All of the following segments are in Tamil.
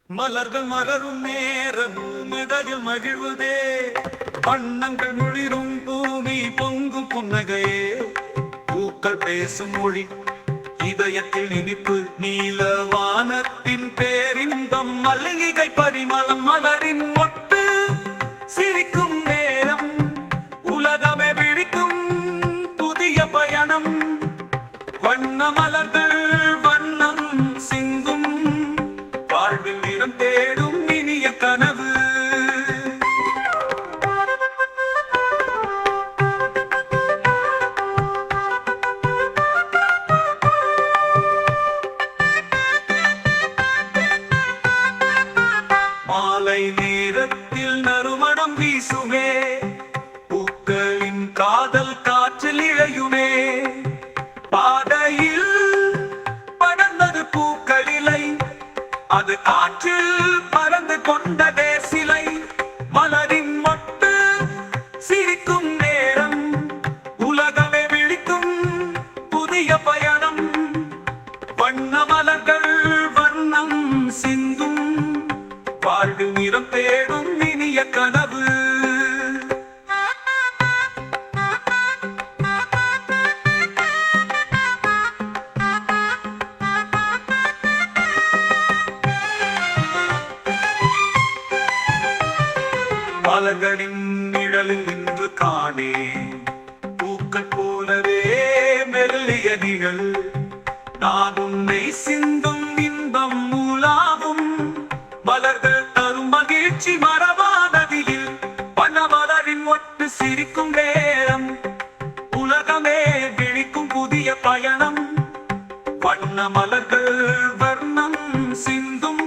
மலர்கள் மலரும் நேரம் மிடகில் மகிழ்வதே, வண்ணங்கள் முழிரும் பூமி பொங்கும் புன்னகையே. பூக்கள் பேசும் மொழி, இதயத்தில் இனிப்பு, நீல வானத்தின் பேரின்பம், மல்லிகை பரிமளம், மலரின் மொட்டு சிரிக்கும் நேரம், உலகமே விழிக்கும் புதிய பயணம். வண்ண மலர்கள் வண்ணம் சிந்தும், வாழ்வில் நிறம் தேடும் இனிய கனவு. மாலை நேரத்தில் நறுமணம் வீசுமே, பூக்களின் காதல் காற்றில் இழையுமே. பாதையில் படர்ந்தது பூக்களிலை, அது காற்றில் பறந்து கொண்டதே சிலை. மலரின் மொட்டு சிரிக்கும் நேரம், உலகமே விழிக்கும் புதிய பயணம். வண்ண மலர்கள் வண்ணம் சிந்தும், வாழ்வில் நிறம் தேடும் இனிய கனவு. மலர்களின் நிழலில் நின்று காணே, பூக்கள் போலவே மெல்லிய நிழல். நான் உன்னை சிந்தும் இன்பம் மூலாவும், மலர்கள் தரும் மகிழ்ச்சி மரபானதியில். பனமலரின் ஒட்டு சிரிக்கும் நேரம், உலகமே விழிக்கும் புதிய பயணம். வண்ண மலர்கள் வர்ணம் சிந்தும்,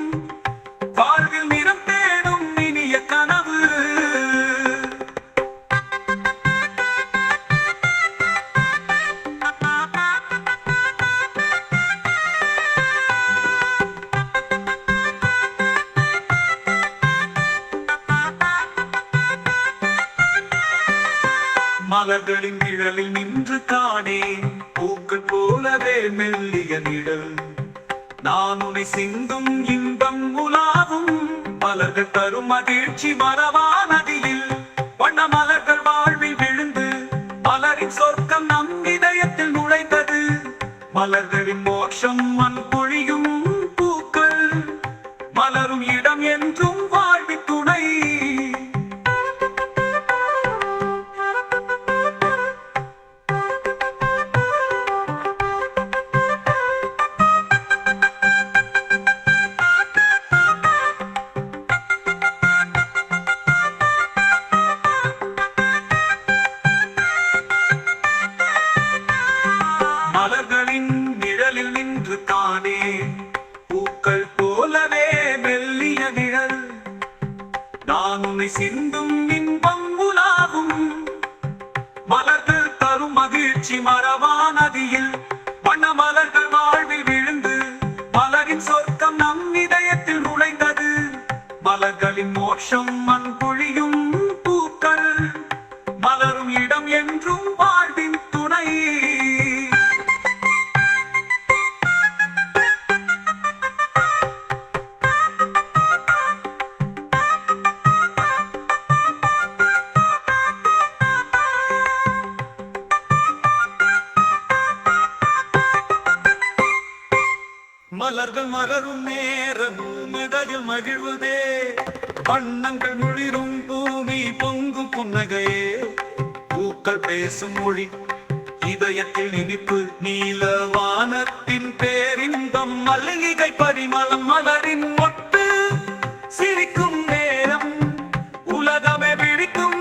வாழ்வில் நிறம் தேடும் இனிய கனவு. மலர்களின் நிழலில் நின்று காணே, பூக்கள் போலவே மெல்லிய நிழல். நான் உன்னை சிந்தும் இன்பம் உலாவும், மலர்கள் தரும் மகிழ்ச்சி மரபானதியில். வண்ண மலர்கள் வாழ்வில் விழுந்து, மலரின் சொர்க்கம் நம் இதயத்தில் நுழைந்தது. மலர்களின் மோட்சம் மண் பொழியும் பூக்கள், மலரும் இடம் என்றும் வாழ்வின் துணை. மலர்களின் நிழலில் நின்று காணே, பூக்கள் போலவே மெல்லிய நிழல். நான் உன்னை சிந்தும் இன்பம் உலாவும், மலர்கள் தரும் மகிழ்ச்சி மரபானதியில். வண்ண மலர்கள் வாழ்வில் விழுந்து, மலரின் சொர்க்கம் நம் இதயத்தில் நுழைந்தது. மலர்களின் மோட்சம் மண் பொழியும் பூக்கள், மலரும் இடம் என்றும் வாழ்வின் துணை. மலர்கள் மலரும் நேரம் மிடகில் மகிழ்வதே, வண்ணங்கள் முழிரும் பூமி பொங்கும் புன்னகையே. பூக்கள் பேசும் மொழி, இதயத்தில் இனிப்பு, நீல வானத்தின் பேரின்பம், மல்லிகை பரிமளம், மலரின் மொட்டு சிரிக்கும் நேரம், உலகமே விழிக்கும்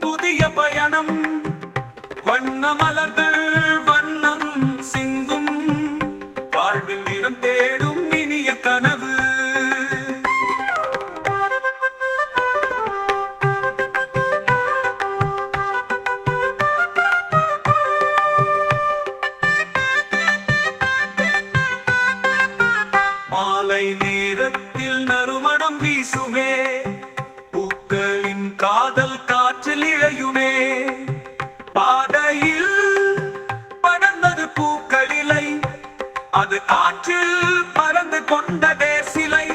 புதிய பயணம். வண்ண மலர்கள் வண்ணம் சிந்தும், வாழ்வில் நிறம் தேடும் இனிய கனவு. மாலை நேரத்தில் நறுமணம் வீசுமே, பூக்களின் காதல் காற்றில் இழையுமே. பாதையில் படர்ந்தது பூக்களிலை, அது காற்றில் பறந்து கொண்டதே சிலை.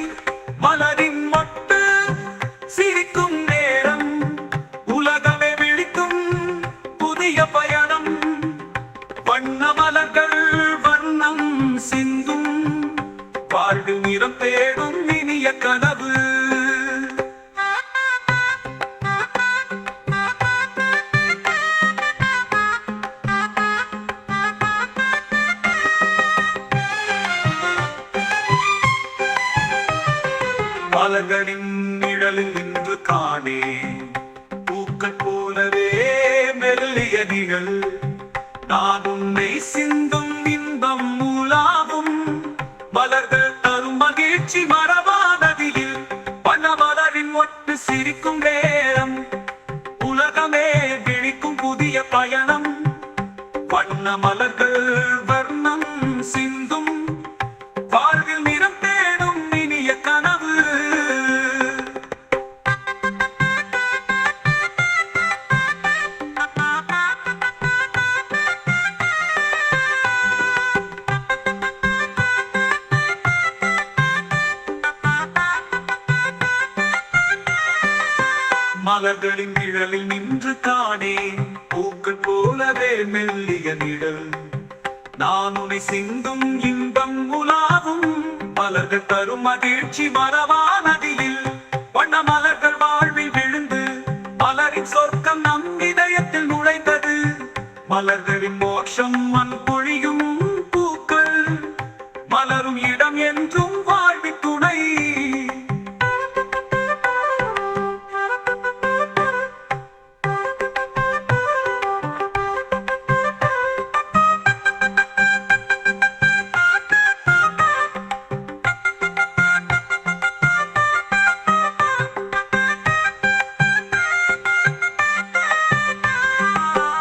நிறம் தேடும் இனிய கனவு. மலர்களின் நிழலில் நின்று காணே பூக்கள் போலவே மெல்லிய நிழல். நான் உன்னை சிந்தும் இன்பம் மூலாவும் மலர்கள் தரும் மகிழ்ச்சி மரபானதியில் பனமலரின் ஒட்டு சிரிக்கும் நேரம். உலகமே விழிக்கும் புதிய பயணம். வண்ண மலர்கள் வர்ணம் சிந்தும் வாழ்வில் நிறம் தேடும் இனிய கனவு. மலர்களின் நிழலில் நின்று காணே பூக்கள் போலவே மெல்லிய நிழல். நான் உன்னை சிந்தும் இன்பம் உலாவும் மலர்கள் தரும் மகிழ்ச்சி மரபானதியில் வண்ண மலர்கள் வாழ்வில் விழுந்து மலரின் சொர்க்கம் நம் இதயத்தில் நுழைந்தது. மலர்களின் மோட்சம் மண் பொழியும் பூக்கள் மலரும் இடம் என்றும் வாழ்வின் துணை.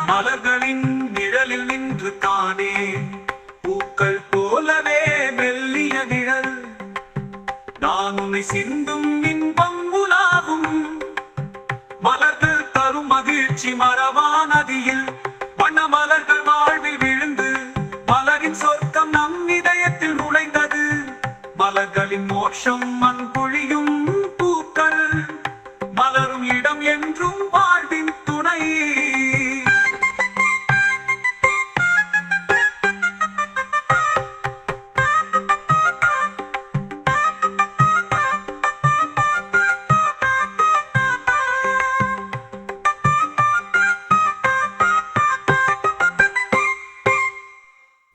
மலர்களின் நிழலில் நின்று காணே பூக்கள் போலவே மெல்லிய நிழல். நான் உன்னை சிந்தும் இன்பம் உலாவும் மலர்கள் தரும் மகிழ்ச்சி மரபானதியில் வண்ண மலர்கள் வாழ்வில் விழுந்து மலரின் சொர்க்கம் நம் இதயத்தில் நுழைந்தது. மலர்களின் மோட்சம் மண் பொழியும் பூக்கள் மலரும் இடம் என்றும் வாழ்வின் துணை.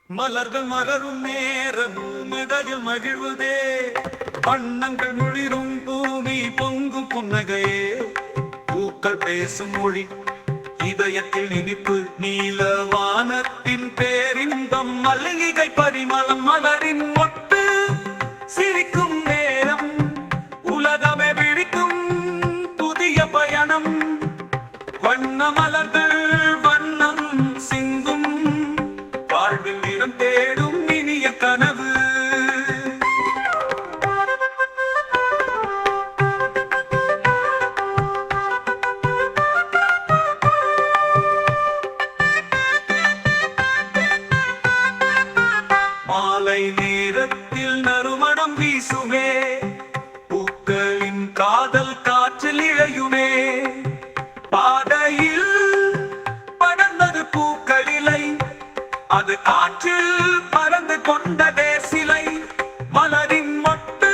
மலர்கள் மலரும் நேரம் மிதகில் மகிழ்வதே. வண்ணங்கள் முழிரும் பூமி பொங்கும் புன்னகையே. பூக்கள் பேசும் மொழி இதயத்தில் இனிப்பு. நீல வானத்தின் பேரின்பம் மல்லிகை பரிமளம் மலரின் ஒட்டு சிரிக்கும் நேரம். உலகமே விழிக்கும் புதிய பயணம். வண்ண மலர்கள் வண்ணம் சிந்தும் வாழ்வில் நிறம் தேடும் இனிய கனவு. மாலை நேரத்தில் நறுமணம் வீசுமே. பூக்களின் காதல் காற்றில் இழையுமே. பாதையில் படர்ந்தது பூக்களிலை. அது காற்றில் பறந்து கொண்டதே சிலை. மலரின் மொட்டு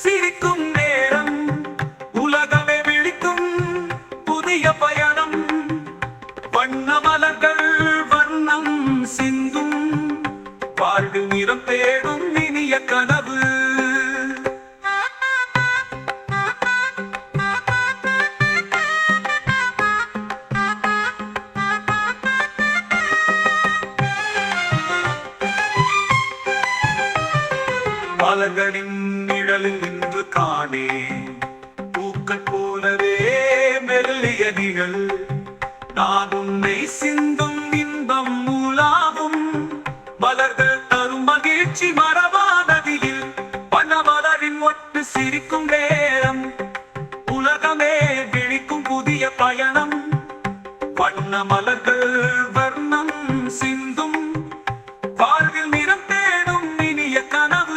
சிரிக்கும் நேரம். உலகமே விழிக்கும் புதிய பயணம். வண்ண மலர்கள் வண்ணம் சிந்தும் வாழ்வில் நிறம் தேடும் இனிய கனவு. மலர்களின் நிழலில் நின்று காணே பூக்கள் போலவே மெல்லிய நிழல். நான் உன்னை சிந்தும் இன்பம் மூலாவும் மலர்கள் தரும் மகிழ்ச்சி மரபானதியில் பனமலரின் ஒட்டு சிரிக்கும் நேரம். உலகமே விழிக்கும் புதிய பயணம். வண்ண மலர்கள் வர்ணம் சிந்தும் வாழ்வில் நிறம் தேடும் இனிய கனவு.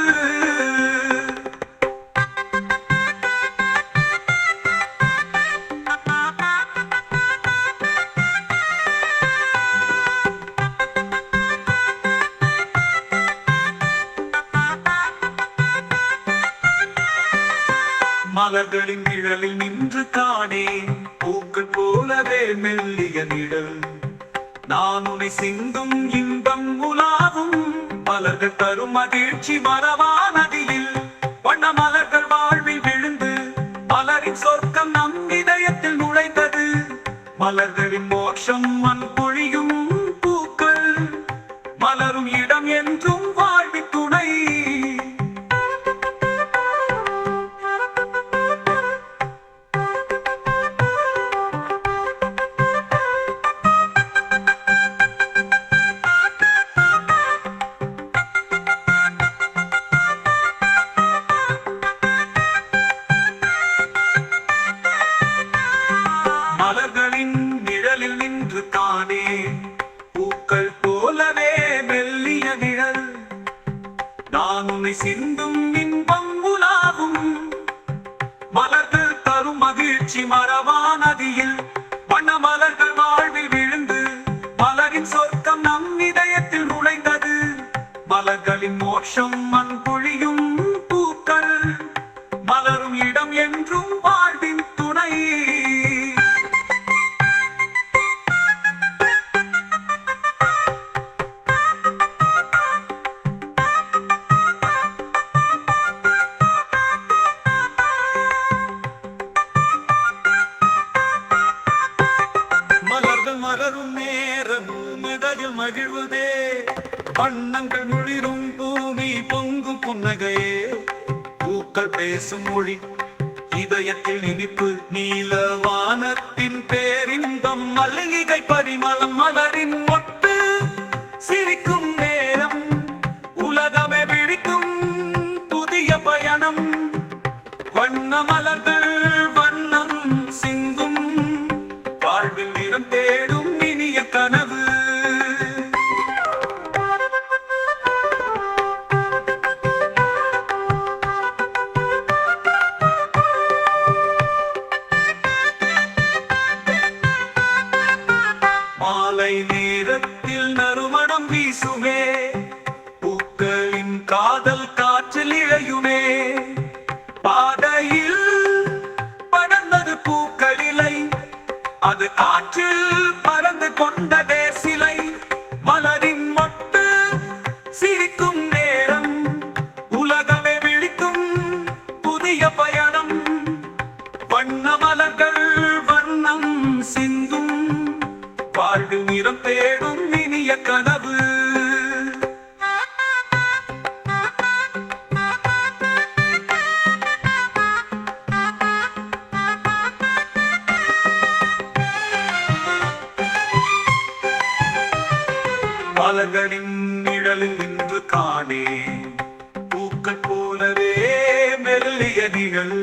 மலர்களின் நிழலில் நின்று காணேன் பூக்கள் போலவே மெல்லிய நிழல் நான் உன்னை சிந்தும் இன்பம் உலாவும் மலர்கள் தரும் மகிழ்ச்சி மறவா நதியில் வண்ண மலர்கள் வாழ்வில் விழுந்து மலரின் சொர்க்கம் நம் இதயத்தில் நுழைந்தது மலர்களின் மோட்சம் மண் பொழியும் பூக்கள் மலரும் இடம் என்றும் வாழ்வின் துணை மலர்களின் நிழலில் நின்று காணே பூக்கள் போலவே மெல்லிய நிழல் நான் உன்னை சிந்தும் இன்பம் உலாவும் மலர்கள் தரும் மகிழ்ச்சி மறவா நதியில் வண்ண மலர்கள் வாழ்வில் விழுந்து மலரின் சொர்க்கம் நம் இதயத்தில் நுழைந்தது மலர்களின் மோட்சம் மண் பொழியும் பூக்கள் மலரும் இடம் என்றும் வாழ்வின் துணை மலரும் நேரம் மிடகில் மகிழ்வதே வண்ணங்கள் முழிரும் பூமி பொங்கும் புன்னகையே பூக்கள் பேசும் மொழி இதயத்தில் இனிப்பு நீல வானத்தின் பேரின்பம் மல்லிகை பரிமளம் மலரின் மொட்டு சிரிக்கும் நேரம் உலகமே விழிக்கும் புதிய பயணம் வண்ண மலர்கள் வண்ணம் சிந்தும் வாழ்வில் நிறம் தேடும் இனிய கனவு மாலை நேரத்தில் நறுமணம் வீசுமே பூக்களின் காதல் காற்றில் இழையுமே பாதையில் படர்ந்தது பூக்களிலை அது காற்றில் பறந்து கொண்டதே சிலை மலரின் மொட்டு சிரிக்கும் நேரம் உலகமே விழிக்கும் புதிய பயணம் வண்ண மலர்கள் வண்ணம் சிந்தும் வாழ்வில் நிறம் தேடும் இனிய கனவு மலர்களின் நிழலில் நின்று காணே பூக்கள் போலவே மெல்லிய நிழல்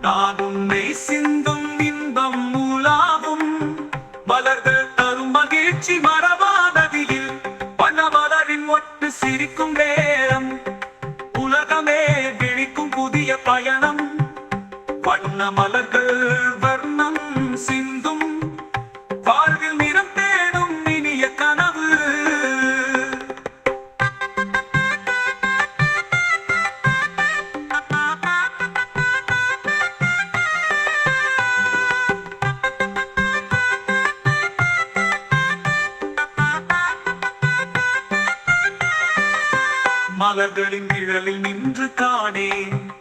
நான் உன்னை சிந்தும் இன்பம் மூலாவும் மலர்கள் தரும் மகிழ்ச்சி மறவா நதியில் பனமலரின் ஒட்டு சிரிக்கும் நேரம் உலகமே விழிக்கும் புதிய பயணம் வண்ண மலர்கள் வர்ணம் சிந்தும் வாழ்வில் நிறம் தேடும் இனிய கனவு மலர்களின் நிழலில் நின்று காணே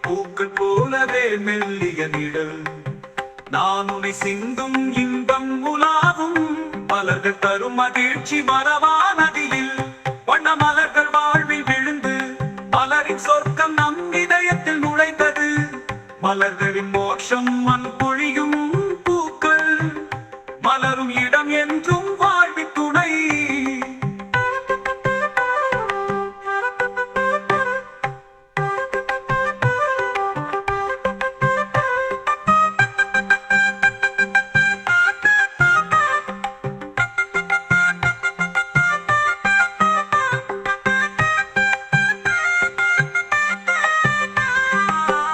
பூக்கள் போலவே மெல்லிய நிழல் நான் உன்னை சிந்தும் இன்பம் உலாவும் மலர்கள் தரும் மகிழ்ச்சி மறவா நதியில் வண்ண மலர்கள் வாழ்வில் விழுந்து மலரின் சொர்க்கம் நம் இதயத்தில் நுழைந்தது மலர்களின் மோட்சம் மண் பொழியும் பூக்கள் மலரும் இடம் என்றும் வாழ்வின் துணை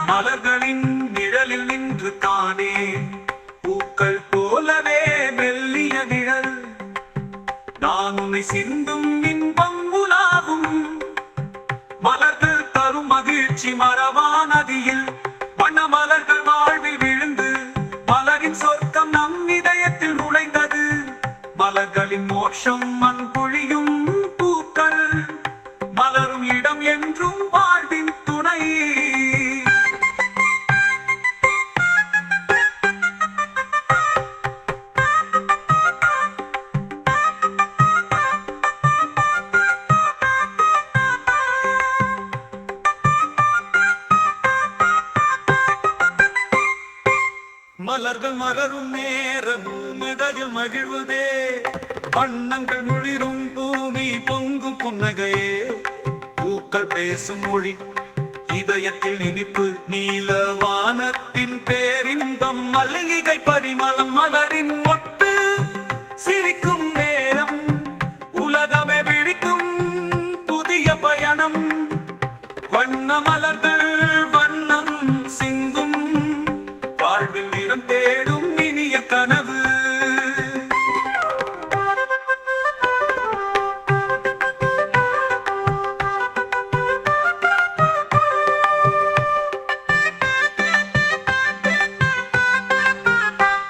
மலர்களின் நிழலில் நின்று காணே பூக்கள் போலவே மெல்லிய நிழல் நான் உன்னை சிந்தும் இன்பம் உலாவும் மலர்கள் தரும் மகிழ்ச்சி மறவா நதியில் வண்ண மலர்கள் வாழ்வில் விழுந்து மலரின் சொர்க்கம் நம் இதயத்தில் நுழைந்தது. மலர்களின் மோட்சம் மண் பொழியும் பூக்கள் மலரும் இடம் என்றும் வாழ்வின் துணை. மலர்கள் மலரும் நேரம் மிடலில் மகிழ்வதே, வண்ணங்கள் முழிரும் பூமி பொங்கும் புன்னகையே. பூக்கள் பேசும் மொழி இதயத்தில் இனிப்பு, நீல வானத்தின் பேரின்பம், மல்லிகை பரிமளம் மலரின் மொட்டு சிரிக்கும் நேரம், உலகமே விழிக்கும் புதிய பயணம். வண்ண மலர்கள் வண்ணம் சிந்தும் வாழ்வில் நிறம் தேடும் இனிய கனவு.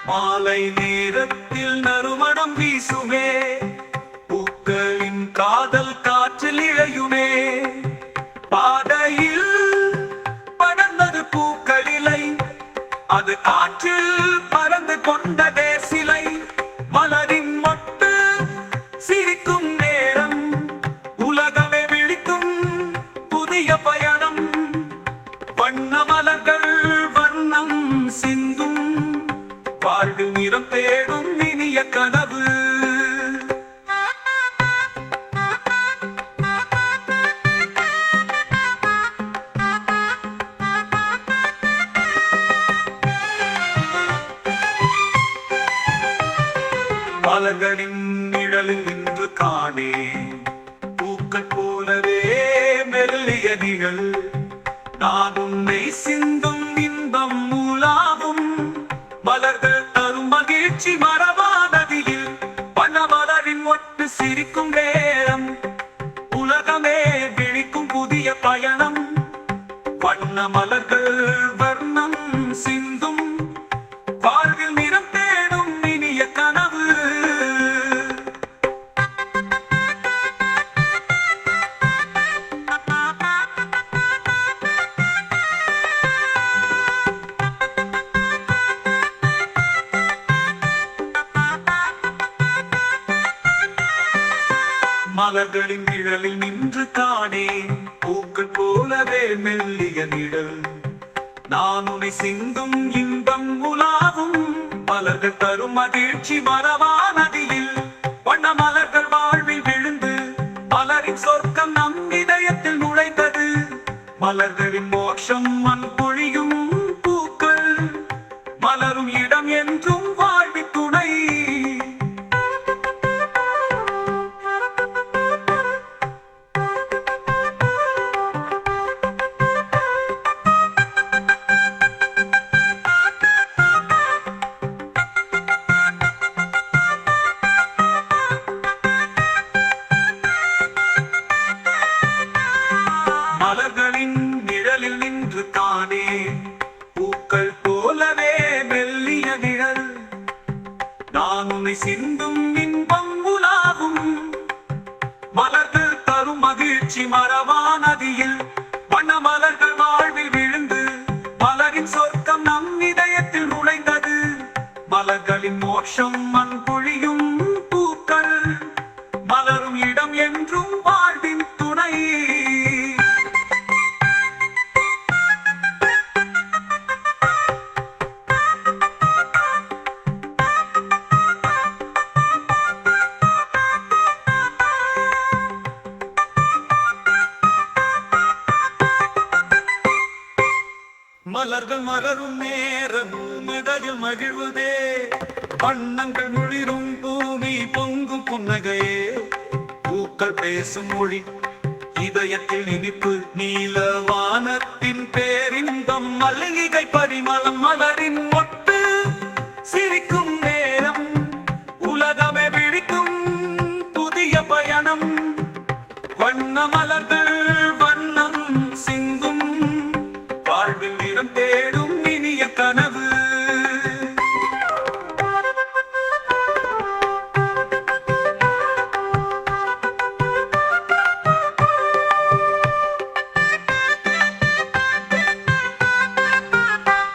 மாலை நேரத்தில் நறுமணம் வீசுமே, பூக்களின் காதல் காற்றில் இழையுமே. பாதையில் படர்ந்தது பூக்களிலை, அது காற்றில் பறந்து கொண்டதே சிலை. மலரின் மொட்டு சிரிக்கும் நேரம், உலகமே விழிக்கும் புதிய பயணம். வண்ண மலர்கள் வண்ணம் சிந்தும் வாழ்வில் நிறம் தேடும் இனிய கனவு. மலர்களின் நிழலில் நின்று காணே, பூக்கள் போலவே மெல்லிய நிழல். நான் உன்னை சிந்தும் இன்பம் மூலாவும், மலர்கள் தரும் மகிழ்ச்சி மரபானதியில். வண்ணமலரின் ஒட்டு சிரிக்கும் நேரம், உலகமே விழிக்கும் புதிய பயணம். வண்ண மலர்கள் வர்ணம் சிந்தும் வாழ்வில் நிறம் தேடும் இனிய கனவு. மலர்களின் நிழலில் நின்று காணே, பூக்கள் போலவே மெல்லிய நிழல். நான் உன்னை சிந்தும் இன்பம் உலாவும், மலர்கள் தரும் மகிழ்ச்சி மரபானதியில். வண்ண மலர்கள் வாழ்வில் விழுந்து மலரின் சொர்க்கம் நம் இதயத்தில் நுழைந்தது. மலர்களின் மோட்சம் மண் பொழியும் பூக்கள் மலரும் இடம் என்றும் வாழ்வின் துணை. மலர்களின் நிழலில் நின்று காணே, பூக்கள் போலவே மெல்லிய நிழல். நான் உன்னை சிந்தும் இன்பம் உலாவும், மலர்கள் தரும் மகிழ்ச்சி மரபானதியில். வண்ண மலர்கள் வாழ்வில் விழுந்து மலரின் சொர்க்கம் நம் இதயத்தில் நுழைந்தது. மலர்களின் மோட்சம் மண் பொழியும் பூக்கள் மலரும் இடம் என்றும் வாழ்வின் துணை. மலர்கள் மலரும் நேரம் மிடலில் மகிழ்வதே, வண்ணங்கள் முழிரும் பூமி பொங்கும் புன்னகையே. பூக்கள் பேசும் மொழி இதயத்தில் இனிப்பு, நீல வானத்தின் பேரின்பம், மல்லிகை பரிமளம் மலரின் மொட்டு சிரிக்கும் நேரம். உலகமே விழிக்கும் புதிய பயணம். வண்ண மலர்கள் வண்ணம் சிந்தும் வாழ்வில் நிறம் தேடும் இனிய கனவு.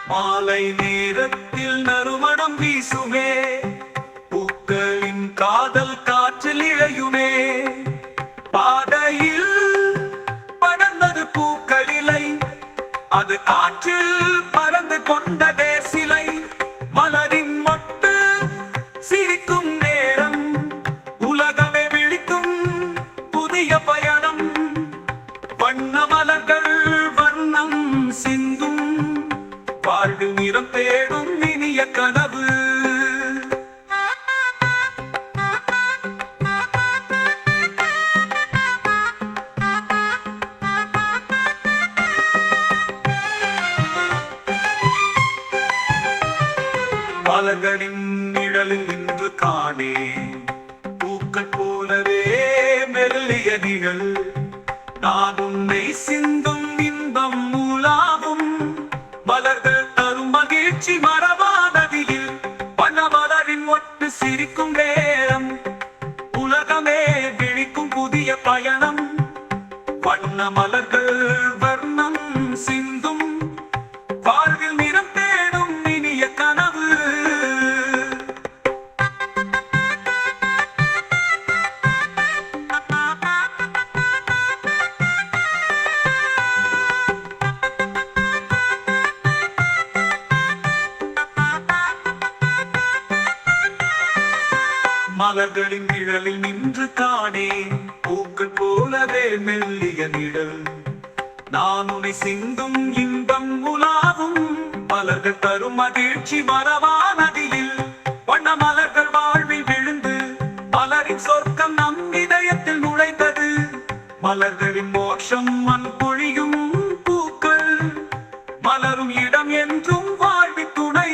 மாலை நேரத்தில் நறுமணம் வீசுமே, பூக்களின் காதல் காற்றில் இழையுமே. பாதையில் படர்ந்தது பூக்களிலை, அது காற்றில் பறந்து கொண்டதே சிலை. மலரின் மொட்டு சிரிக்கும் நேரம், உலகமே விழிக்கும் புதிய பயணம். வண்ண மலர்கள் வண்ணம் சிந்தும், வாழ்வில் நிறம் தேடும் இனிய கனவு. மலர்களின் நிழலில் நின்று காணே, பூக்கள் போலவே மெல்லிய நிழல். நான் உன்னை சிந்தும் இன்பம் மூலாவும், மலர்கள் தரும் மகிழ்ச்சி மரபானதியில். பனமலரின் ஒட்டு சிரிக்கும் நேரம், உலகமே விழிக்கும் புதிய பயணம். வண்ண மலர்கள் வர்ணம் சிந்தும், வாழ்வில் நிறம் தேடும் இனிய கனவு. மலர்களின் நிழலில் நின்று காணே, பூக்கள் போலவே மெல்லிய நிழல். நான் உன்னை சிந்தும் இன்பம் உலாவும், மலர்கள் தரும் மகிழ்ச்சி மரபானதியில். வண்ண மலர்கள் வாழ்வில் விழுந்து, மலரின் சொர்க்கம் நம் இதயத்தில் நுழைந்தது. மலர்களின் மோட்சம் மண் பொழியும் பூக்கள், மலரும் இடம் என்றும் வாழ்வின் துணை.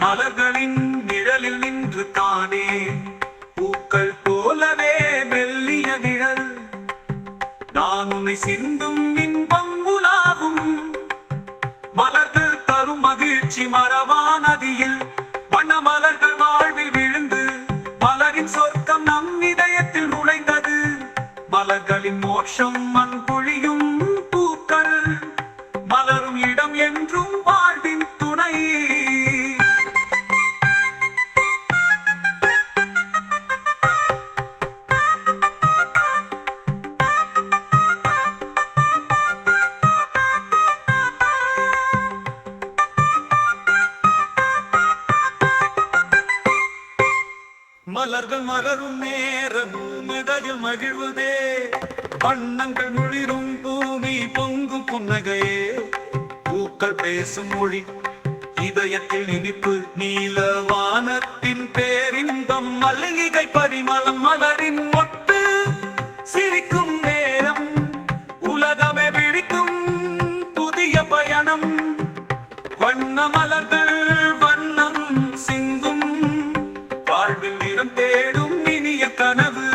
மலர்களின் நிழலில் நின்று காணே, பூக்கள் போலவே மெல்லிய நிழல். நான் உன்னை சிந்தும் இன்பம் உலாவும், மலர்கள் தரும் மகிழ்ச்சி மரபானதியில். வண்ண மலர்கள் வாழ்வில் விழுந்து, மலரின் சொர்க்கம் நம் இதயத்தில் நுழைந்தது. மலர்களின் மோட்சம் மண் பொழியும் பூக்கள், மலரும் இடம் என்றும் வாழ்வின் துணை. மலர்கள் மலரும் நேரம் மிதகில் மகிழ்வதே, வண்ணங்கள் முழிரும் பூமி பொங்கும் புன்னகையே. பூக்கள் பேசும் மொழி, இதயத்தில் இனிப்பு, நீல வானத்தின் பேரின்பம். மல்லிகை பரிமளம், மலரின் மொட்டு சிரிக்கும் நேரம், உலகமே விழிக்கும் புதிய பயணம். வண்ண மலர்கள் வண்ணம் சிந்தும், வாழ்வில் நிறம் தேடும் இனிய கனவு.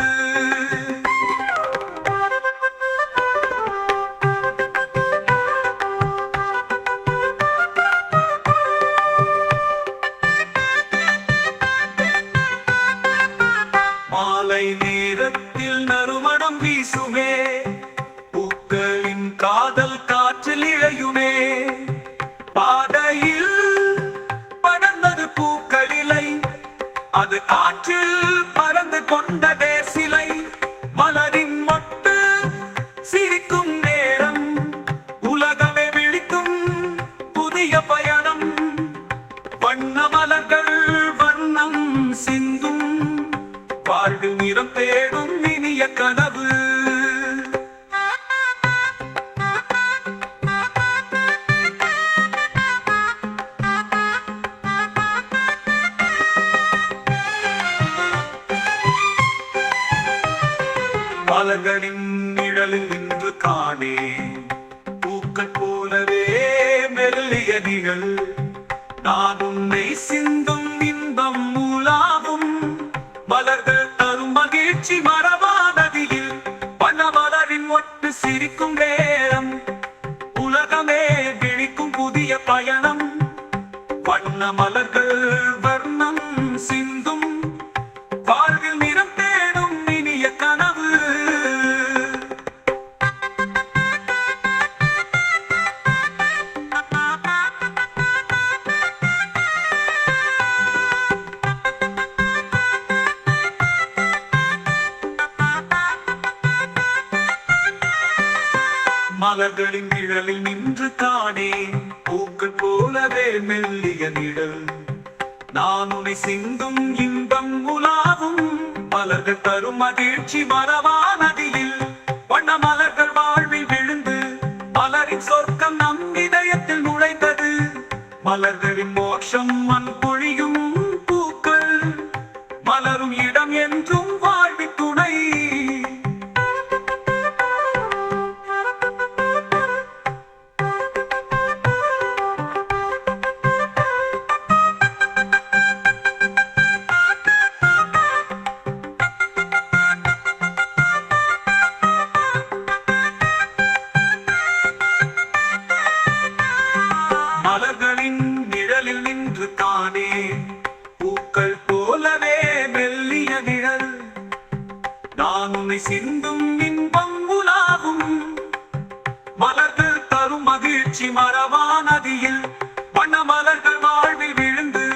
மாலை நேரத்தில் நறுமணம் வீசுமே, பூக்களின் காதல் காற்றில் இழையுமே. பாதையில் படர்ந்தது பூக்களிலை, அது காற்றில் பறந்து கொண்டதே சிலை. மலரின் மொட்டு சிரிக்கும் நேரம், உலகமே விழிக்கும் புதிய பயணம். வண்ண மலர்கள் வண்ணம் சிந்தும், வாழ்வில் நிறம் தேடும் இனிய கனவு. மலர்களின் நிழலில் நின்று காணே பூக்கள் போலவே மெல்லிய நிழல் நான் உன்னை சிந்தும் இன்பம் மூலாவும் மலர்கள் தரும் மகிழ்ச்சி மரபானதியில் பனமலரின் ஒட்டு சிரிக்கும் நேரம் உலகமே விழிக்கும் புதிய பயணம் வண்ண மலர்கள் வர்ணம் சிந்தும் வாழ்வில் நிறம் தேடும் இனிய கனவு மலர்களின் நிழலில் நின்று காணே பூக்கள் போலவே மெல்லிய நிழல் நான் உன்னை சிந்தும் இன்பம் உலாவும் மலர்கள் தரும் மகிழ்ச்சி மரபானதியில் வண்ண மலர்கள் வாழ்வில் விழுந்து மலரின் சொர்க்கம் நம் இதயத்தில் நுழைந்தது மலர்களின் மோட்சம் மண் பொழியும் பூக்கள் மலரும் இடம் என்றும் வாழ்வின் துணை மலர்களின் நிழலில் நின்று காணே பூக்கள் போலவே மெல்லிய நிழல் நான் உன்னை சிந்தும் இன்பம் உலாவும் மலர்கள் தரும் மகிழ்ச்சி மரபானதியில் வண்ண மலர்கள் வாழ்வில் விழுந்து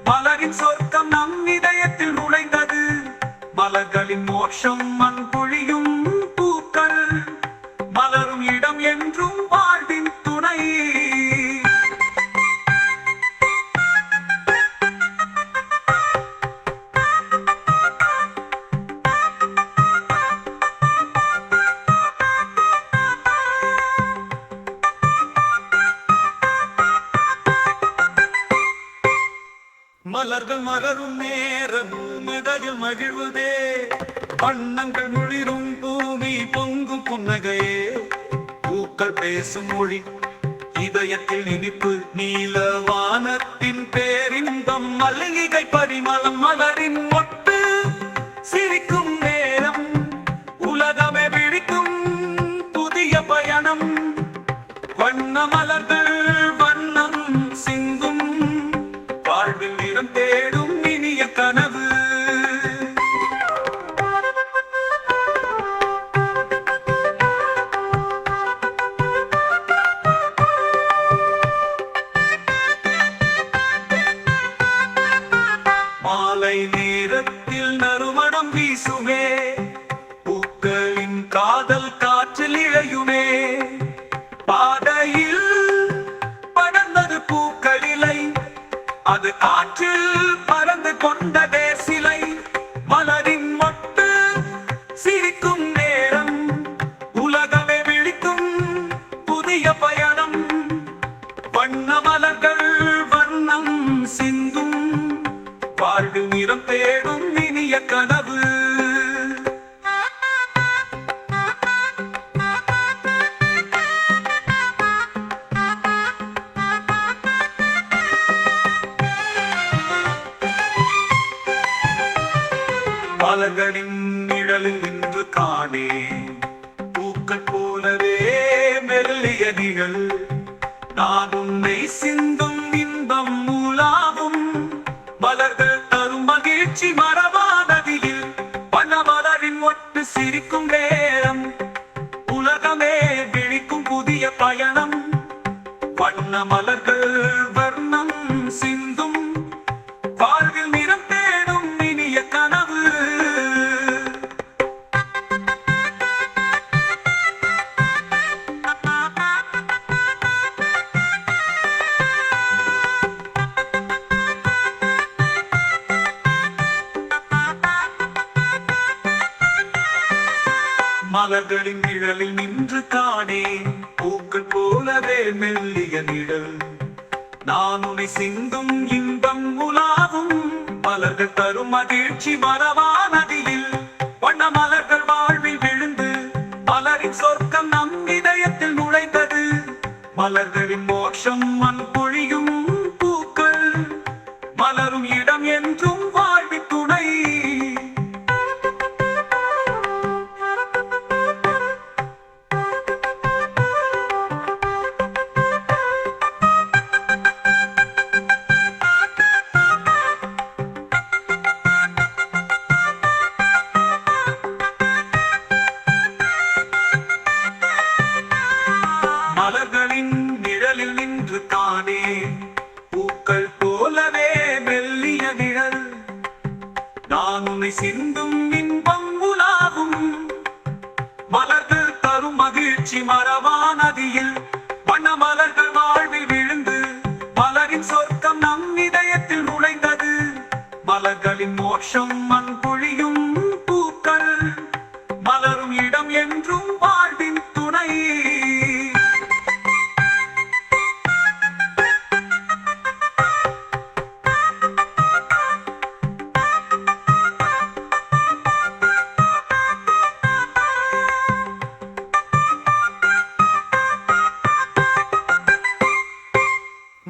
மலரின் சொர்க்கம் நம் இதயத்தில் நுழைந்தது மலர்களின் மோட்சம் மண் பொழியும் பூக்கள் மலரும் இடம் என்றும் வாழ்வின் துணை மலர்கள் மலரும் நேரம் இதழில் மகிழ்வதே வண்ணங்கள் முழிரும் பூமி பொங்கும் புன்னகையே பூக்கள் பேசும் மொழி இதயத்தில் இனிப்பு நீல வானத்தின் பேரின்பம் மல்லிகை பரிமளம் மலரின் ஒட்டு சிரிக்கும் நேரம் உலகமே விழிக்கும் புதிய பயணம் வண்ண மலர்கள் வண்ணம் சிந்தும் வாழ்வில் நிறம் தேடும் இனிய கனவு மாலை நேரத்தில் நறுமணம் வீசுமே பூக்களின் காதல் காற்றில் இழையுமே பாதையில் படர்ந்தது பூக்களிலை அது காற்றில் பறந்து கொண்டதே சிலை மலரின் மொட்டு சிரிக்கும் நேரம் உலகமே விழிக்கும் புதிய பயணம் வண்ண மலர்கள் வண்ணம் சிந்தும் வாழ்வில் நிறம் தேடும் இனிய கனவு மலர்களின் நிழலில் நின்று காணே பூக்கள் போலவே மெல்லிய நிழல் நான் உன்னை சிந்தும் இன்பம் மூலாவும் மலர்கள் தரும் மகிழ்ச்சி மரபானதியில் பனமலரின் ஒட்டு சிரிக்கும் நேரம் உலகமே விழிக்கும் புதிய பயணம் வண்ண மலர்கள் வர்ணம் சிந்தும் வாழ்வில் நிறம் தேடும் இனிய கனவு மலர்களின் நிழலில் நின்று காணே பூக்கள் போலவே மெல்லிய நிழல் நான் உன்னை சிந்தும் இன்பம் உலாவும் மலர்கள் தரும் மகிழ்ச்சி மரபானதியில் வண்ண மலர்கள் வாழ்வில் விழுந்து மலர்களின் மோட்சம் மண் பொழியும் பூக்கள் மலரும் இடம் என்றும் வாழ்வி துணை. மலர்களின் நிழலில் நின்று தானே பூக்கள் போலவே மெல்லிய நிழல் நான் உன்னை சிந்தும் இன்பம் உலாவும். மலர்கள் தரும் மகிழ்ச்சி மறவா நதியில் வண்ண மலர்கள் வாழ்வில் விழுந்து மலரின் சொர்க்கம் நம் இதயத்தில் நுழைந்தது. மலர்களின் மோட்சம் மண் பொழியும் பூக்கள் மலரும் இடம் என்றும் வாழ்வின் துணை.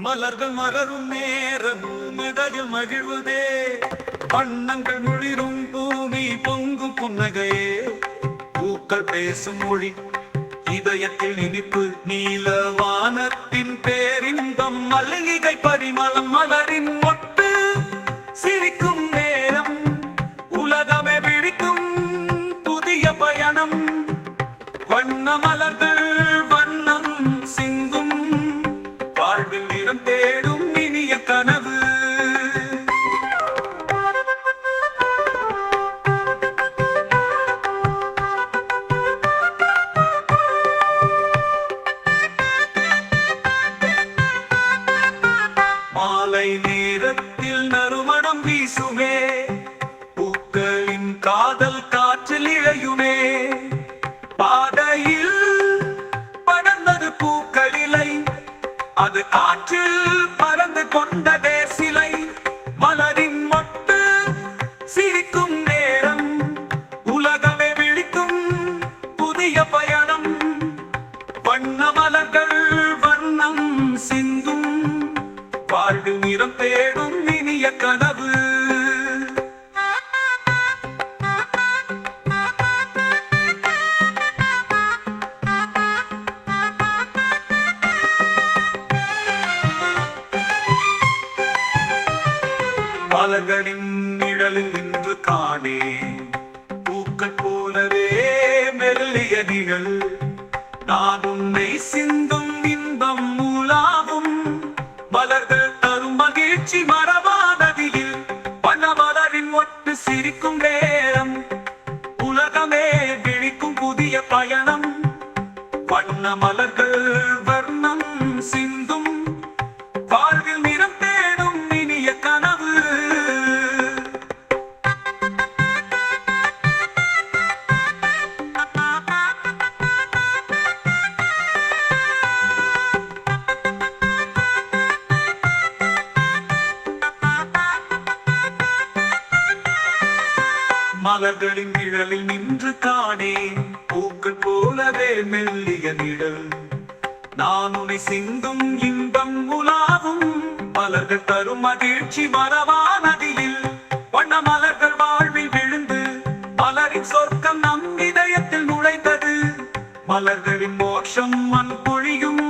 மலர்கள் மலரும் நேரம் மதகில் மகிழ்வதே வண்ணங்கள் முழிரும் பூமி பொங்கும் புன்னகையே. பூக்கள் பேசும் மொழி இதயத்தில் இனிப்பு நீல வானத்தின் பேரின்பம் மல்லிகை பரிமளம் மலரின் மொட்டு சிரிக்கும் நேரம் உலகமே விழிக்கும் புதிய பயணம். வண்ண மலர்கள் வண்ணம் சிந்தும் வாழ்வில் இடம் தேடும் இனிய கனவு. மாலை நேரத்தில் நறுமணம் வீசுமே பூக்களின் காதல் காற்றில் இழையுமே. பாதையில் படர்ந்தது பூக்களிலை அது காற்றில் பறந்து கொண்டதே சிலை. மலரின் மொட்டு சிரிக்கும் நேரம் உலகமே விழிக்கும் புதிய பயணம். வண்ண மலர்கள் வண்ணம் சிந்தும் வாழ்வில் நிறம் தேடும் இனிய கனவு. மலர்களின் நிழலில் நின்று காணே பூக்கள் போலவே மெல்லிய நிழல் நான் உன்னை சிந்தும் இன்பம் மூலாவும். மலர்கள் தரும் மகிழ்ச்சி மறவா நதியில் வண்ண மலரின் ஒட்டு சிரிக்கும் நேரம் உலகமே விழிக்கும் புதிய பயணம். வண்ண மலர்கள் வர்ணம் சிந்தும் வாழ்வில் நிறம் தேடும் இனிய கனவு. மலர்களின் நிழலில் நின்று காணே பூக்கள் போலவே மெல்லிய நிழல் நான் உன்னை சிந்தும் இன்பம் உலாவும். மலர்கள் தரும் மகிழ்ச்சி மறவா நதியில் வண்ண மலர்கள் வாழ்வில் விழுந்து மலரின் சொர்க்கம் நம் இதயத்தில் நுழைந்தது. மலர்களின் மோட்சம் மண் பொழியும்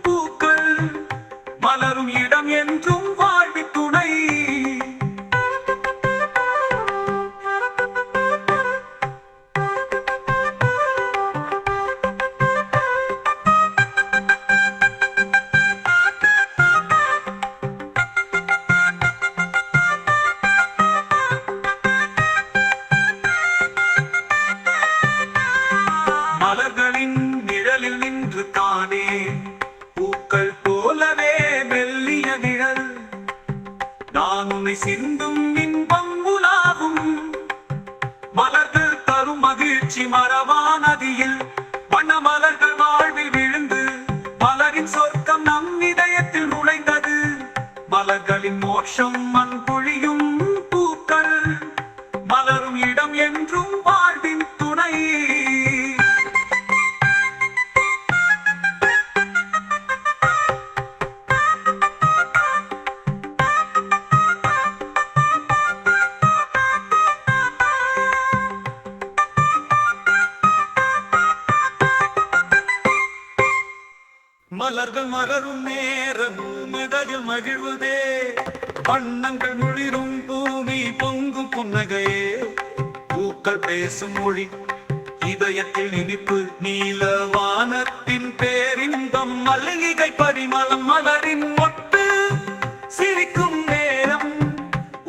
பூக்கள் மலரும் இடம் என்றும் வாழ்வி துணை. மலர்களின் நிழலில் நின்று தானே பூக்கள் போலவே மெல்லிய நிழல் நான் உன்னை சிந்தும் இன்பம் உலாவும். மலர்கள் தரும் மகிழ்ச்சி மறவா நதியில் வண்ண மலர்கள் வாழ்வில் விழுந்து மலரின் சொர்க்கம் நம் இதயத்தில் நுழைந்தது. மலர்களின் மோட்சம் மண் பொழியும் பூக்கள் மலரும் இடம் என்றும் வாழ்வின் துணை. மலர்கள் மலரும் நேரம் மடலில் மகிழ்வதே, வண்ணங்கள் முழிரும் பூமி பொங்கும் புன்னகையே. பூக்கள் பேசும் மொழி இதயத்தில் இனிப்பு, நீல வானத்தின் பேரின்பம், மல்லிகை பரிமளம் மலரின் மொட்டு சிரிக்கும் நேரம்,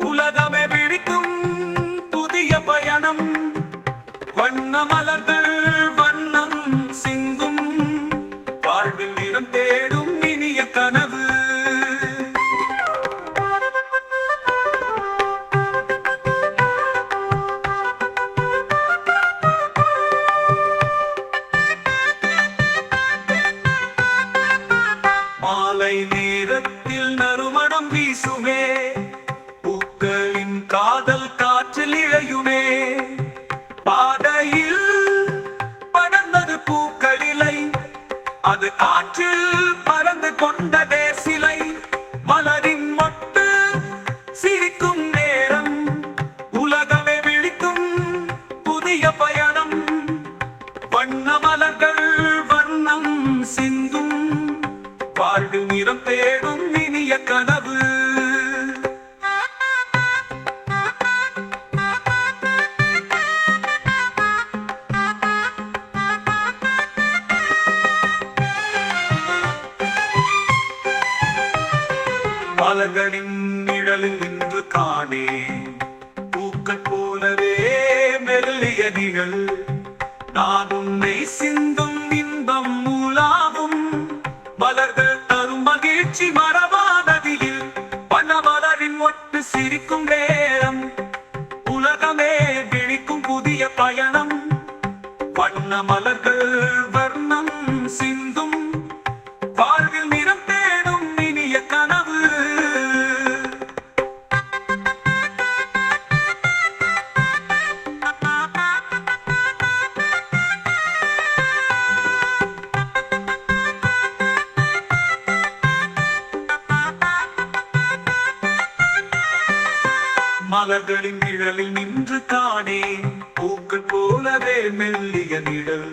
உலகமே பிடிக்கும் புதிய பயணம். வண்ண மலர்கள் வண்ணம் சிந்தும், வாழ்வில் நிறம் தேடும் இனிய கனவு. மாலை நேரத்தில் நறுமணம் வீசுமே, பூக்களின் காதல் காற்றில் இழையுமே. பாதையில் படர்ந்தது பூக்களிலை, அது காற்றில் பறந்து கொண்டதே சிலை. மலரின் மொட்டு சிரிக்கும் நேரம், உலகமே விழிக்கும் புதிய பயணம். வண்ண மலர்கள் வண்ணம் சிந்தும், வாழ்வில் நிறம் தேடும் இனிய கனவு. மலர்களின் நிழலில் நின்று காணே, பூக்கள் போலவே மெல்லிய நிழல். நான் உன்னை சிந்தும் இன்பம் மூலாவும், மலர்கள் தரும் மகிழ்ச்சி மரபானதியில். வண்ணமலரின் ஒட்டு சிரிக்கும் நேரம், உலகமே விழிக்கும் புதிய பயணம். வண்ண மலர்கள் வர்ணம் சிந்தும், வாழ்வில் நிறம் தேடும் இனிய கனவு. மலர்களின் நிழலில் நின்று காணே, பூக்கள் போலவே மெல்லிய நிழல்.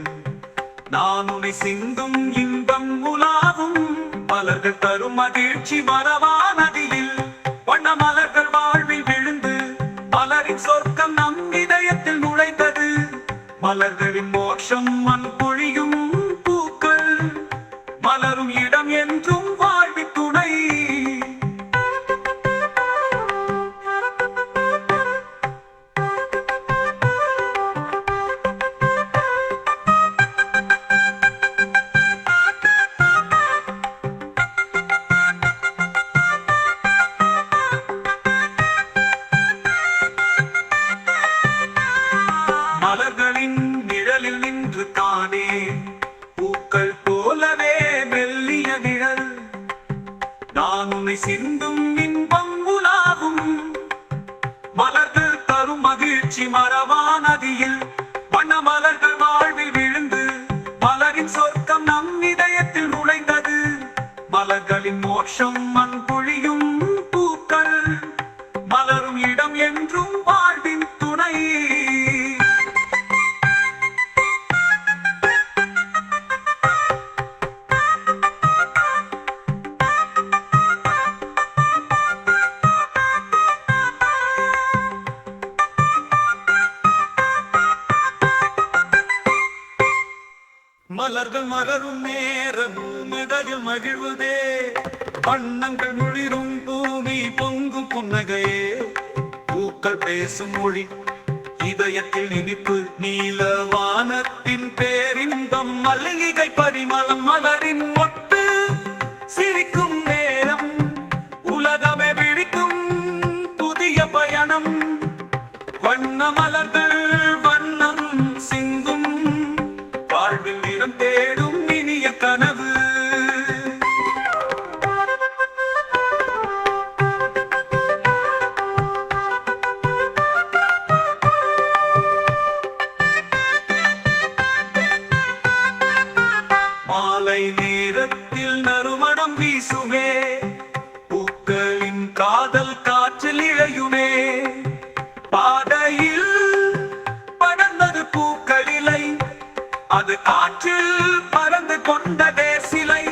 நான் உன்னை சிந்தும் இன்பம் உலாவும், மலர்கள் தரும் மகிழ்ச்சி மரபானதியில். வண்ண மலர்கள் வாழ்வில் விழுந்து, மலரின் சொர்க்கம் நம் இதயத்தில் நுழைந்தது. மலர்களின் மோட்சம் மண் பொழியும் பூக்கள், மலரும் இடம் என்றும் வாழ்வின் துணை. மலர்களின் நிழலில் நின்று காணே, பூக்கள் போலவே மெல்லிய நிழல். நான் உன்னை சிந்தும் இன்பம் உலாவும், மலர்கள் தரும் மகிழ்ச்சி மரபானதியில். வண்ண மலர்கள் வாழ்வில் விழுந்து, மலரின் சொர்க்கம் நம் இதயத்தில் நுழைந்தது. மலர்களின் மோட்சம் மண் பொழியும் பூக்கள், மலரும் இடம் என்றும் வாழ்வின் துணை. மலர்கள் மலரும் நேரம் மடலில் மகிழ்வதே, வண்ணங்கள் முழிரும் பூமி பொங்கும் புன்னகையே. பூக்கள் பேசும் மொழி இதயத்தில் இனிப்பு, நீல வானத்தின் பேரின்பம், மல்லிகை பரிமளம் மலரின் மொட்டு சிரிக்கும் நேரம். உலகமே பிடிக்கும் புதிய பயணம். வண்ண மலர்கள் வண்ணம் சிந்தும், வாழ்வில் நிறம் தேடும் இனிய கனவு. மாலை நேரத்தில் நறுமணம் வீசுமே, பூக்களின் காதல் காற்றில் இழையுமே. பாதையில் படர்ந்தது பூக்களிலை, அது காற்றில் பறந்து கொண்டதே சிலை.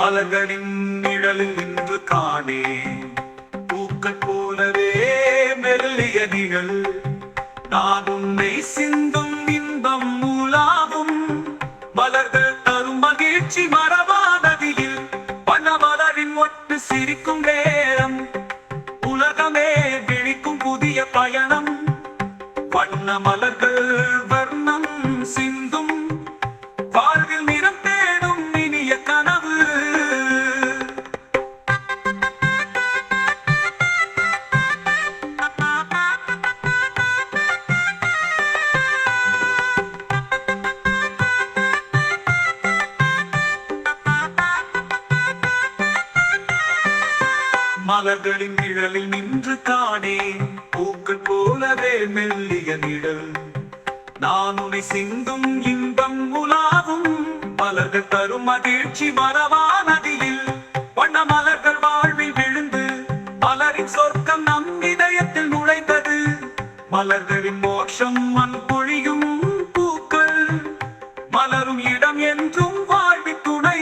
மலர்களின் நிழலில் நின்று காணே பூக்கள் போலவே மெல்லிய நிழல் நான் உன்னை சிந்தும் இன்பம் மூலாவும் மலர்கள் தரும் மகிழ்ச்சி மரபானதியில் பனமலரின் ஒட்டு சிரிக்கும் நேரம் உலகமே விழிக்கும் புதிய பயணம் வண்ண மலர்கள் வர்ணம் சிந்தும் வாழ்வில் நிறம் தேடும் இனிய கனவு மலர்களின் நிழலில் நின்று காணே பூக்கள் போலவே மெல்லிய நிழல் நான் உன்னை சிந்தும் இன்பம் உலாவும் மலர்கள் தரும் மகிழ்ச்சி மரபானதியில் வண்ண மலர்கள் வாழ்வில் விழுந்து மலரின் சொர்க்கம் நம் இதயத்தில் நுழைந்தது மலர்களின் மோட்சம் மண் பொழியும் பூக்கள் மலரும் இடம் என்றும் வாழ்வின் துணை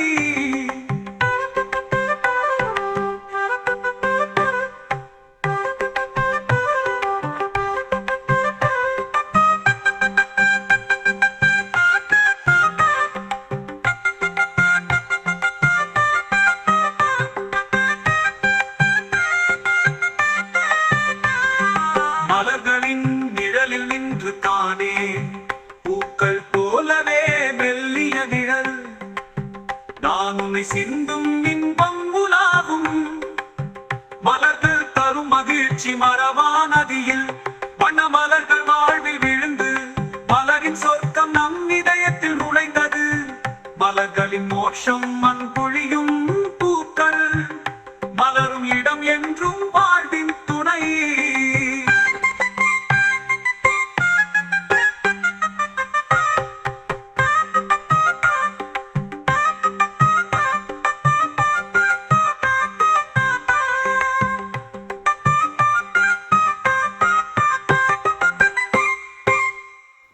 மலர்களின் நிழலில் நின்று காணே பூக்கள் போலவே மெல்லிய நிழல் நான் உன்னை சிந்தும் இன்பம் உலாவும் மலர்கள் தரும் மகிழ்ச்சி மரபானதியில் வண்ண மலர்கள் வாழ்வில் விழுந்து மலரின் சொர்க்கம் நம் இதயத்தில் நுழைந்தது மலர்களின் மோட்சம் மண் பொழியும் பூக்கள் மலரும் இடம் என்றும் வாழ்வின் துணை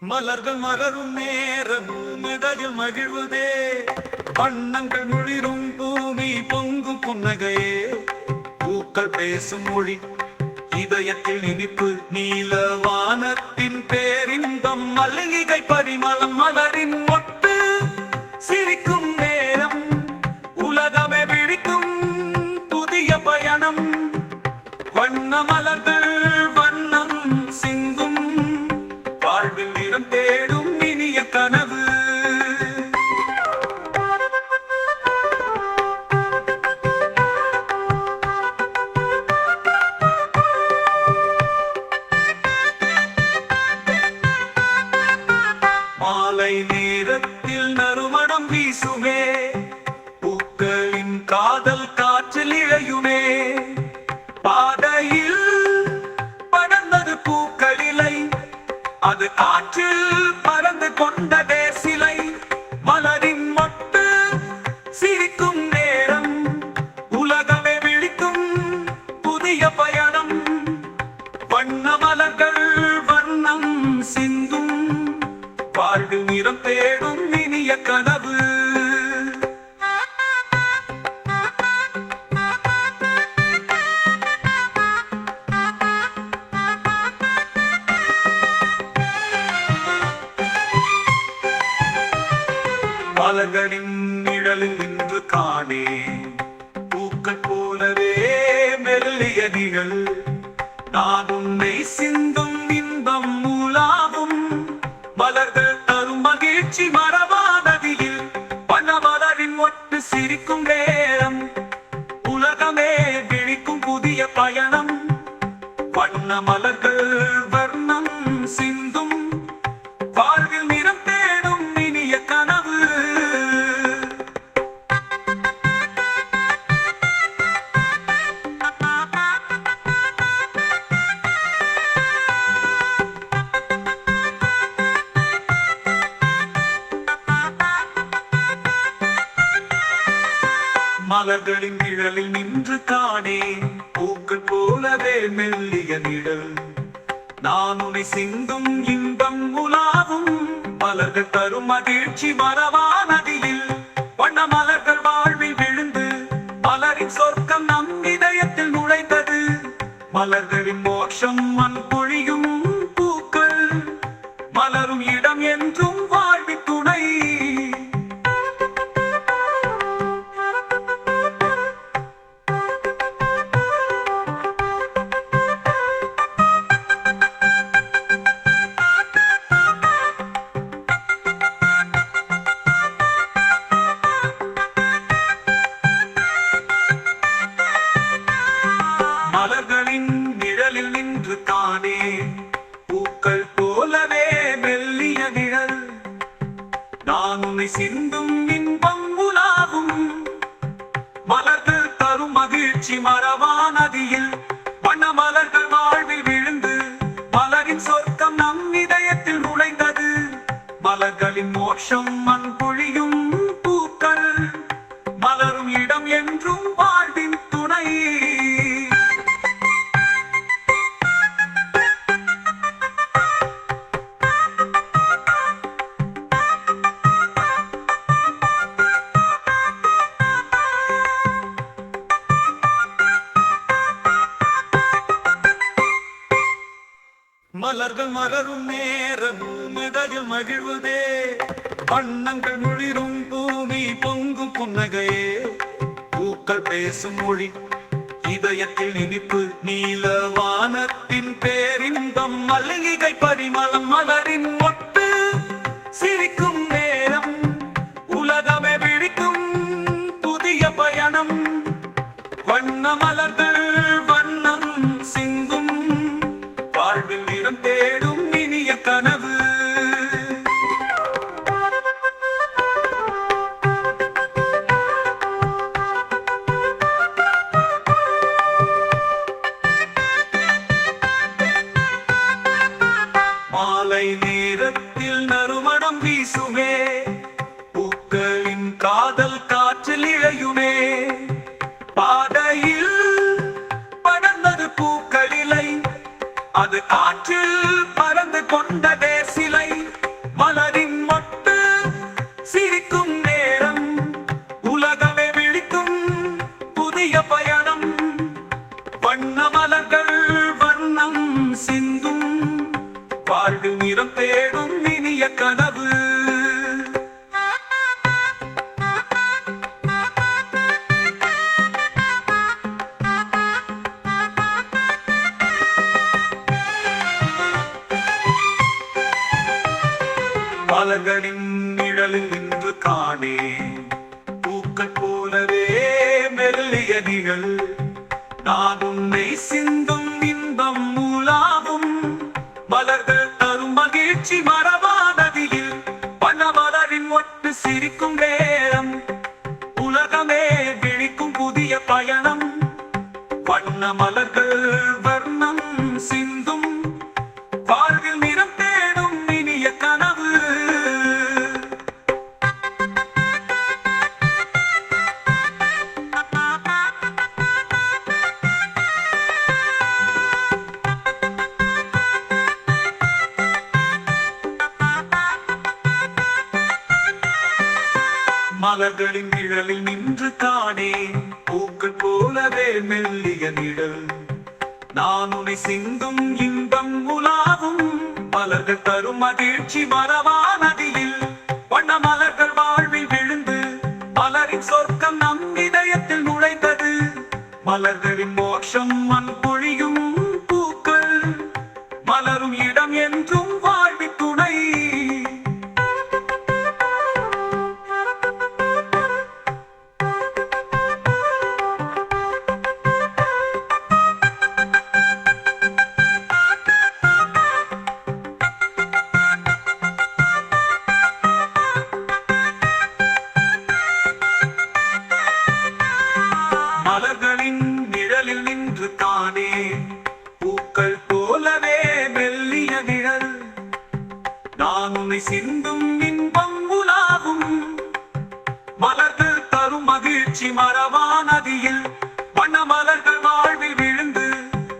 மலர்கள் மலரும் நேரம் மிதகில் மகிழ்வதே வண்ணங்கள் முழிரும் பூமி பொங்கும் புன்னகையே பூக்கள் பேசும் மொழி இதயத்தில் இனிப்பு நீல வானத்தின் பேரின்பம் மல்லிகை பரிமளம் மலரின் ஒட்டு சிரிக்கும் நேரம் உலகமே விழிக்கும் புதிய பயணம் வண்ண மலர்கள் வண்ணம் சிந்தும் வாழ்வில் நிறம் தேடும் இனிய கனவு மாலை நேரத்தில் நறுமணம் வீசுமே பூக்களின் காதல் காற்றில் இழையுமே பாதையில் படர்ந்தது பூக்களிலை அது காற்றில் பறந்து கொண்டதே சிலை மலரின் மொட்டு சிரிக்கும் நேரம் உலகமே விழிக்கும் புதிய பயணம் வண்ண மலர்கள் வண்ணம் சிந்தும் வாழ்வில் நிறம் தேடும் இனிய கனவு மலர்களின் நிழலில் நின்று காணே பூக்கள் போலவே மெல்லிய நிழல் நான் உன்னை சிந்தும் இன்பம் மூலாவும் மலர்கள் தரும் மகிழ்ச்சி மரபானதியில் பனமலரின் ஒட்டு சிரிக்கும் நேரம் உலகமே விழிக்கும் புதிய பயணம் வண்ண மலர்கள் வர்ணம் சிந்தும் வாழ்வில் நிறம் தேடும் இனிய கனவு மலர்களின் நிழலில் நின்று காணே பூக்கள் போலவே மெல்லிய நிழல் நான் உன்னை சிந்தும் இன்பம் உலாவும் மலர்கள் தரும் மகிழ்ச்சி மரபானதியில் வண்ண மலர்கள் வாழ்வில் விழுந்து மலரின் சொர்க்கம் நம் இதயத்தில் நுழைந்தது. மலர்களின் மோட்சம் மண் பொழியும் பூக்கள், மலரும் இடம் என்றும் வாழ்வின் துணை. மலர்களின் நிழலில் நின்று தானே பூக்கள் போலவே மெல்லிய நிழல், நான் உன்னை சிந்தும் இன்பம் உலாவும். மலர்கள் தரும் மகிழ்ச்சி மறவா நதியில், வண்ண மலர்கள் வாழ்வில் விழுந்து மலரின் சொர்க்கம் நம் இதயத்தில் நுழைந்தது. மலர்களின் மோட்சம் மண் பொழியும் பூக்கள், மலரும் இடம் என்றும் வாழ்வின் துணை. மலர்கள் மலரும் நேரம் இதழில் மகிழ்வதே, வண்ணங்கள் முழிரும் பூமி பொங்கும் புன்னகையே. பூக்கள் பேசும் மொழி இதயத்தில் இனிப்பு, நீல வானத்தின் பேரின்பம் மல்லிகை பரிமளம். மலரின் மொட்டு சிரிக்கும் நேரம், உலகமே விழிக்கும் புதிய பயணம். வண்ண மலர்கள் வண்ணம் சிந்தும், வாழ்வில் நிறம் தேடும் இனிய கனவு. மாலை நேரத்தில் நறுமணம் வீசுமே, பூக்களின் காதல் காற்றில் இழையுமே. பாதையில் படர்ந்தது பூக்களிலை, அது காற்றில் பறந்து கொண்டதே சிலை. மலரின் மொட்டு சிரிக்கும் நேரம், உலகமே விழிக்கும் புதிய பயணம். வண்ண மலர்கள் வண்ணம் சிந்தும், வாழ்வில் நிறம் தேடும் இனிய கனவு. மலர்களின் நிழலில் நின்று காணே பூக்கள் போலவே மெல்லிய நிழல், நான் உன்னை சிந்தும் இன்பம் மூலாவும். மலர்கள் தரும் மகிழ்ச்சி மறவா நதியில், வண்ண மலரின் ஒட்டு சிரிக்கும் நேரம், உலகமே விழிக்கும் புதிய பயணம். வண்ண மலர்கள் வர்ணம் சிந்தும், வாழ்வில் நிறம் தேடும் இனிய கனவு. மலர்களின் நிழலில் நின்று காணே பூக்கள் போலவே மெல்லிய நிழல், நான் உன்னை சிந்தும் இன்பம் உலாவும். மலர்கள் தரும் மகிழ்ச்சி மறவா நதியில், வண்ண மலர்கள் வாழ்வில் விழுந்து மலரின் சொர்க்கம் நம் இதயத்தில் நுழைந்தது. மலர்களின் மோட்சம் மண் பொழியும் பூக்கள், மலரும் இடம் என்றும் வாழ்வின் துணை. மலர்களின் நிழலில் நின்று தானே பூக்கள் போலவே மெல்லிய நிழல், நான் உன்னை சிந்தும் இன்பம் உலாவும். மலர்கள் தரும் மகிழ்ச்சி மறவா நதியில், வண்ண மலர்கள் வாழ்வில் விழுந்து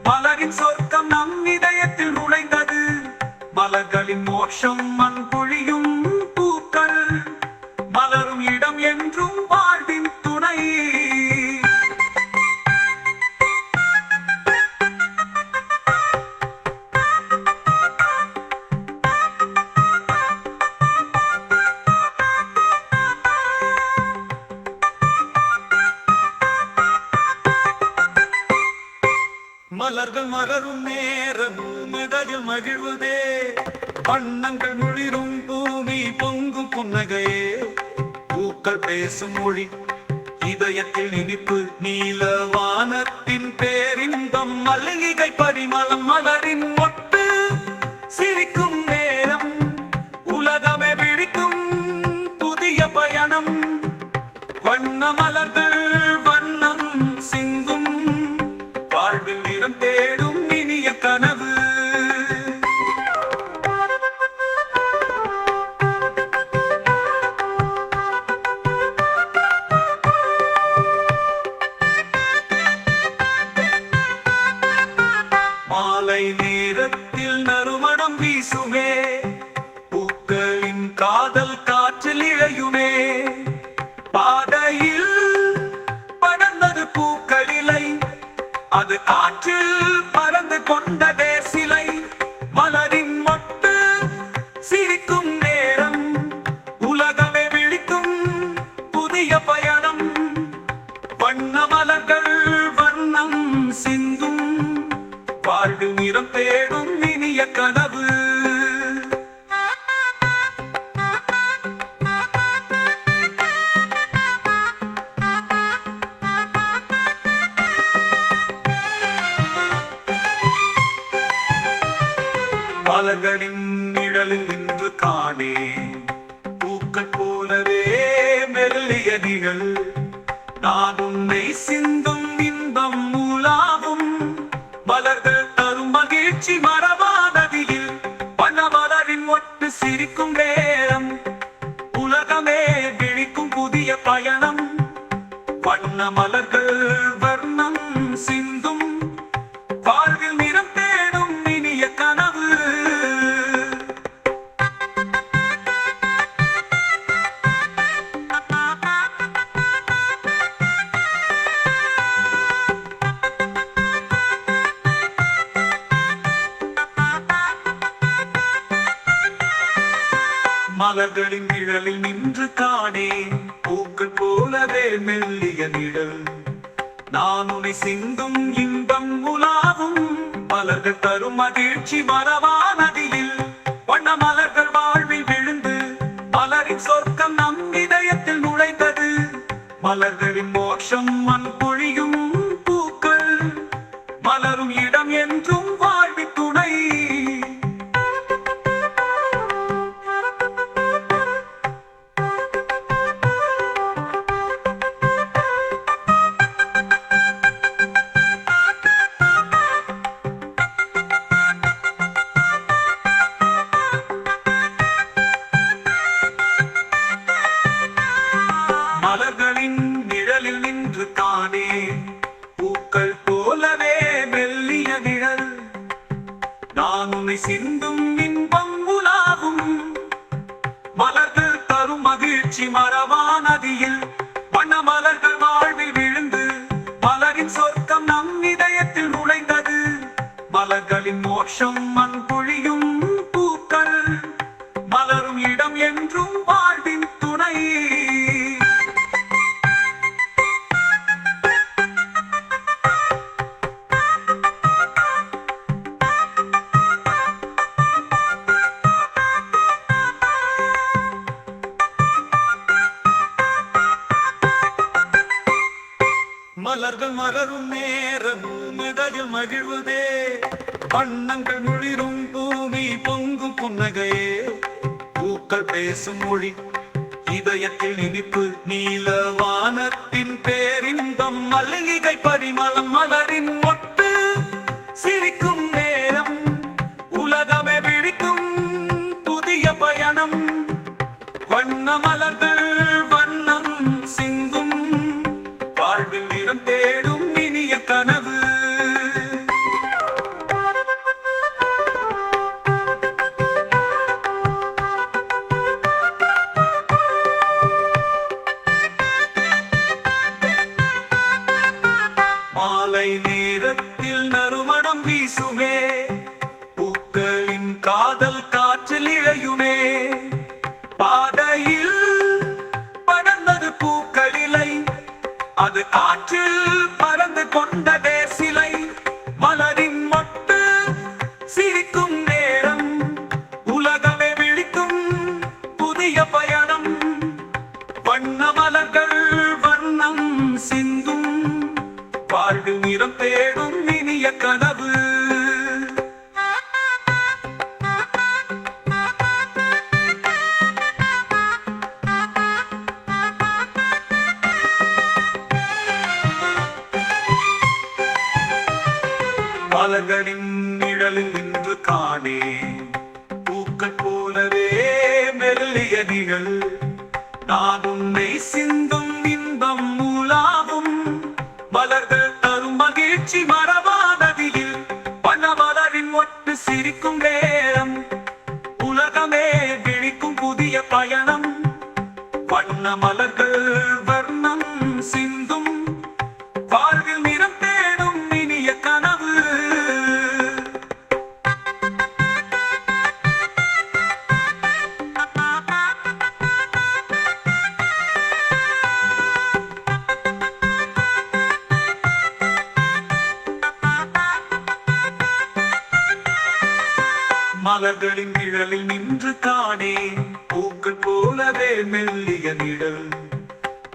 மலரின் சொர்க்கம் நம் இதயத்தில் நுழைந்தது. மலர்களின் மோட்சம் மண் பொழியும் பூக்கள், மலரும் இடம் என்றும் வாழ்வின் துணை. மலர்கள் மலரும் நேரம் மிதகில் மகிழ்வதே வண்ணங்கள் முழிரும் பூமி பொங்கும் புன்னகையே பூக்கள் பேசும் மொழி இதயத்தில் இனிப்பு நீல வானத்தின் பேரின்பம் மல்லிகை பரிமளம் மலரின் மொட்டு சிரிக்கும் நேரம் உலகமே பிடிக்கும் புதிய பயணம் வண்ண மலர்கள் வண்ணம் சிந்தும் வாழ்வில் நிறம் தேடும் இனிய கனவு மாலை நேரத்தில் நறுமணம் வீசுமே பூக்களின் காதல் காற்றில் இழையுமே பாதையில் படர்ந்தது பூக்களிலை அது காற்றில் பறந்து கொண்டதே சிலை மலரின் மொட்டு சிரிக்கும் நேரம் உலகமே விழிக்கும் புதிய பயணம் வண்ண மலர்கள் வண்ணம் சிந்தும் வாழ்வில் நிறம் தேடும் இனிய கனவு மலர்களின் நிழலில் நின்று காணே பூக்கள் போலவே மெல்லிய நிழல் நான் உன்னை சிந்தும் இன்பம் மூலாவும் மலர்கள் தரும் மகிழ்ச்சி மரபானதியில் வண்ணமலரின் ஒட்டு சிரிக்கும் நேரம் உலகமே விழிக்கும் புதிய பயணம் வண்ண மலர்கள் வர்ணம் சிந்தும் வாழ்வில் நிறம் தேடும் இனிய கனவு மலர்களின் நிழலில் நின்று காணே பூக்கள் போலவே மெல்லிய நிழல் நான் உன்னை சிந்தும் இன்பம் உலாவும் மலர்கள் தரும் மகிழ்ச்சி மரபானதியில் வண்ண மலர்கள் வாழ்வில் விழுந்து மலரின் சொர்க்கம் நம் இதயத்தில் நுழைந்தது மலர்களின் மோட்சம் மண் பொழியும் பூக்கள் மலரும் இடம் என்றும் வாழ்வின் துணை மலர்களின் நிழலில் நின்று காணே பூக்கள் போலவே மெல்லிய நிழல் நான் உன்னை சிந்தும் இன்பம் உலாவும் மலர்கள் தரும் மகிழ்ச்சி மரபானதியில் வண்ண மலர்கள் வாழ்வில் விழுந்து மலரின் சொர்க்கம் நம் இதயத்தில் நுழைந்தது மலர்களின் மோட்சம் மண் பொழியும் பூக்கள் மலரும் இடம் என்றும் வாழ்வின் துணை மலர்கள் மலரும் நேரம் மிதகில் மகிழ்வதே வண்ணங்கள் முழிரும் பூமி பொங்கும் புன்னகையே பூக்கள் பேசும் மொழி இதயத்தில் இனிப்பு நீல வானத்தின் பேரின்பம் மல்லிகை பரிமளம் மலரின் மொட்டு சிரிக்கும் நேரம் உலகமே பிடிக்கும் புதிய பயணம் வண்ண மலர்கள் வண்ணம் சிந்தும் வாழ்வில் நிறம் தேடும் இனிய கனவு மாலை நேரத்தில் நறுமணம் வீசுமே பூக்களின் காதல் காற்றில் இழையுமே பாதையில் நான் உன்னை சிந்தும் இன்பம் மூலாவும் மலர்கள் தரும் மகிழ்ச்சி மறவாததில் பனமலரின் ஒட்டு சிரிக்கும் நேரம் உலகமே விழிக்கும் புதிய பயணம் வண்ண மலர்கள் வர்ணம் சிந்தும் வாழ்வில் நிறம் தேடும் இனிய கனவு மலர்களின் நிழலில் நின்று காணே பூக்கள் போலவே மெல்லிய நிழல்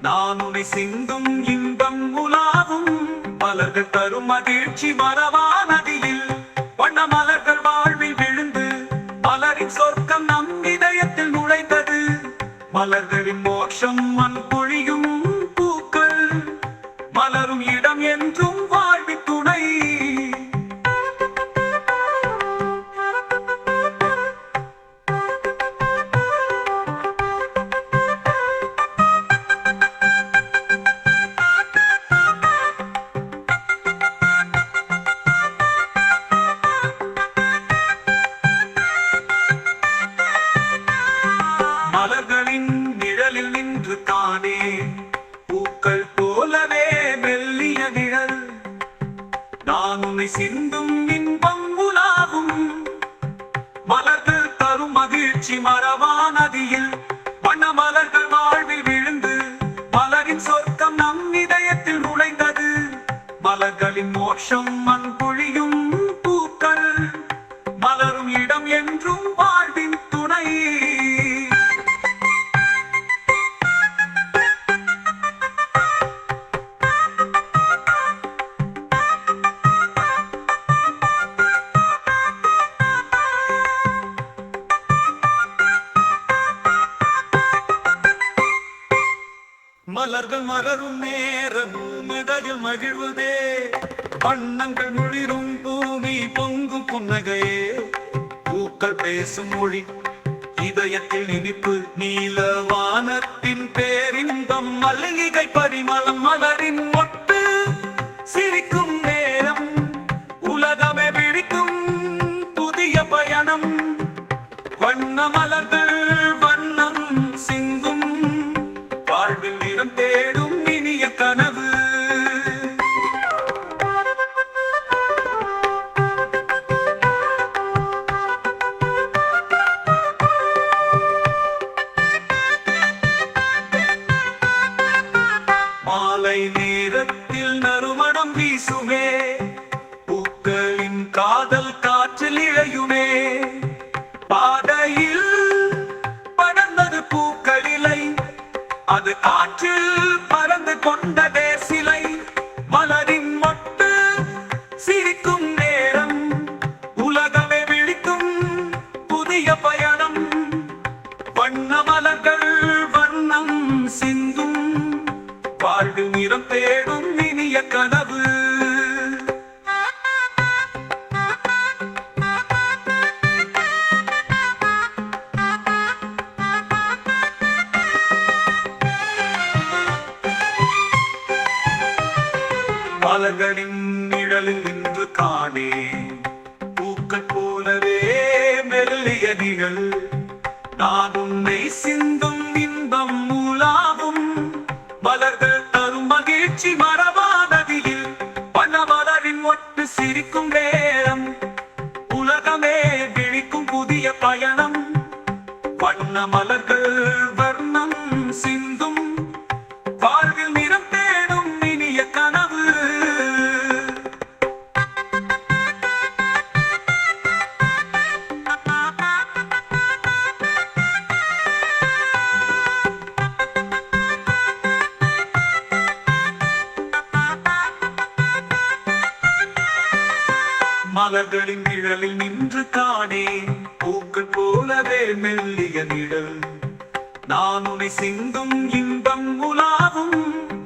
நான் உன்னை சிந்தும் இன்பம் உலாவும் மலர்கள் தரும் மகிழ்ச்சி மறவானதில் வண்ண மலர்கள் வாழ்வில் விழுந்து மலரின் சொர்க்கம் நம் இதயத்தில் நுழைந்தது மலர்களின் மோட்சம் மண் பொழியும் பூக்கள் மலரும் இடம் என்றும் வாழ்வின் துணை மலர்களின் நிழலில் நின்று காணே பூக்கள் போலவே மெல்லிய நிழல் நான் உன்னை சிந்தும் இன்பம் உலாவும் மலர்கள் தரும் மகிழ்ச்சி மறவானதில் வண்ண மலர்கள் வாழ்வில் விழுந்து மலரின் சொர்க்கம் நம் இதயத்தில் நுழைந்தது மலர்களின் மோட்சம் மண் பொழியும் பூக்கள் மலரும் இடம் என்றும் வாழ்வின் துணை மலர்கள் மலரும் நேரம் மிதகில் மகிழ்வதே வண்ணங்கள் முழிரும் பூமி பொங்கும் புன்னகையே பூக்கள் பேசும் மொழி இதயத்தில் இனிப்பு நீல வானத்தின் பேரின்பம் மல்லிகை பரிமளம் மலரின் ஒட்டு சிரிக்கும் நேரம் உலகமே பிடிக்கும் புதிய பயணம் வண்ண மலர்கள் வண்ணம் சிந்தும் வாழ்வில் நிறம் தேடும் இனிய கனவு மாலை நேரத்தில் நறுமணம் வீசுமே பூக்களின் காதல் காற்றில் இழையுமே பாதையில் படர்ந்தது பூக்களிலை அது காற்றில் பறந்து கொண்டதே சிலை மலரின் மொட்டு சிரிக்கும் நேரம் உலகமே விழிக்கும் புதிய பயணம் வண்ண மலர்கள் வண்ணம் சிந்தும் வாழ்வில் நிறம் தேடும் இனிய கனவு மலர்களின் நிழலில் நின்று காணே பூக்கள் போலவே மெல்லிய நிழல் நான் உன்னை சிந்தும் இன்பம் மூலாவும் மலர்கள் தரும் மகிழ்ச்சி மறவாததில் பனமலரின் ஒட்டு சிரிக்கும் நேரம் உலகமே விழிக்கும் புதிய பயணம் வண்ண மலர்கள் வர்ணம் சிந்தும் வாழ்வில் நிறம் தேடும் இனிய கனவு மலர்களின் நிழலில் நின்று காணே பூக்கள் போலவே மெல்லிய நிழல் நான் உன்னை சிந்தும் இன்பம் உலாவும்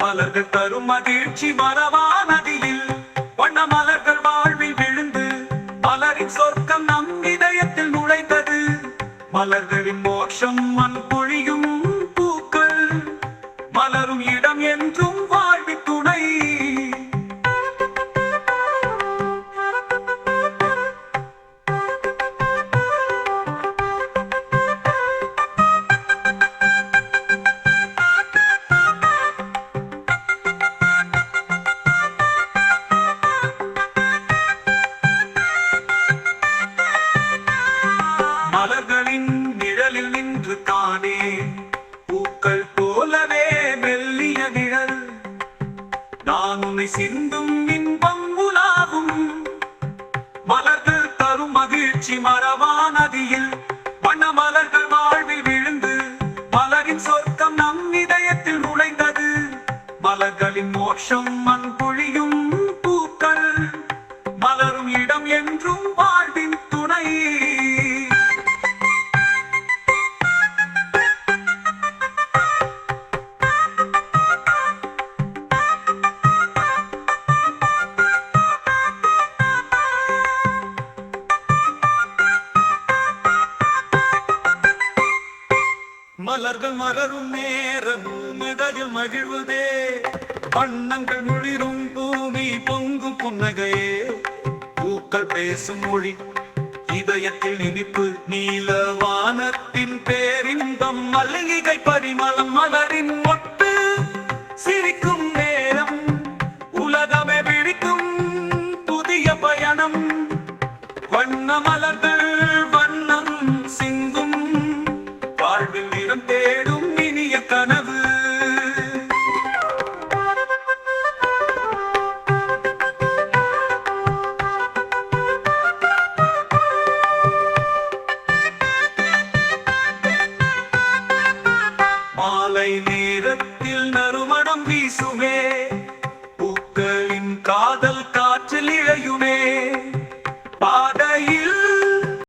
மலர்கள் தரும் மகிழ்ச்சி மறவானதில் வண்ண மலர்கள் வாழ்வில் விழுந்து மலரின் சொர்க்கம் நம் இதயத்தில் நுழைந்தது மலர்களின் மோட்சம் மண் பொழியும் பூக்கள் மலரும் இடம் என்றும் வாழ்வின் துணை. மலர்களின் நிழலில் நின்று தானே பூக்கள் போலவே மெல்லிய நிழல் நான் உன்னை சிந்தும் இன்பம் உலாகும். மலர்கள் தரும் மகிழ்ச்சி மறவா நதியில் வண்ண மலர்கள் வாழ்வில் விழுந்து மலரின் சொர்க்கம் நம் இதயத்தில் நுழைந்தது. மலர்களின் மோட்சம் மண் பொழியும் பூக்கள் மலரும் இடம் என்றும் வாழ்வின் துணை. மலர்கள் மலரும் நேரம் மிதழில் மகிழ்வதே வண்ணங்கள் முளிரும் பூமி பொங்கும் புன்னகையே. பூக்கள் பேசும் மொழி இதயத்தில் இனிப்பு நீல வானத்தின் பேரின்பம் மல்லிகை பரிமளம் மலரின் மொட்டு சிரிக்கும் நேரம் உலகமே பிடிக்கும் புதிய பயணம். வண்ண மலர்கள் வண்ணம் சிந்தும் வாழ்வில் நிறம் தேடும் இனிய கனவு. மாலை நேரத்தில் நறுமணம் வீசுமே பூக்களின் காதல்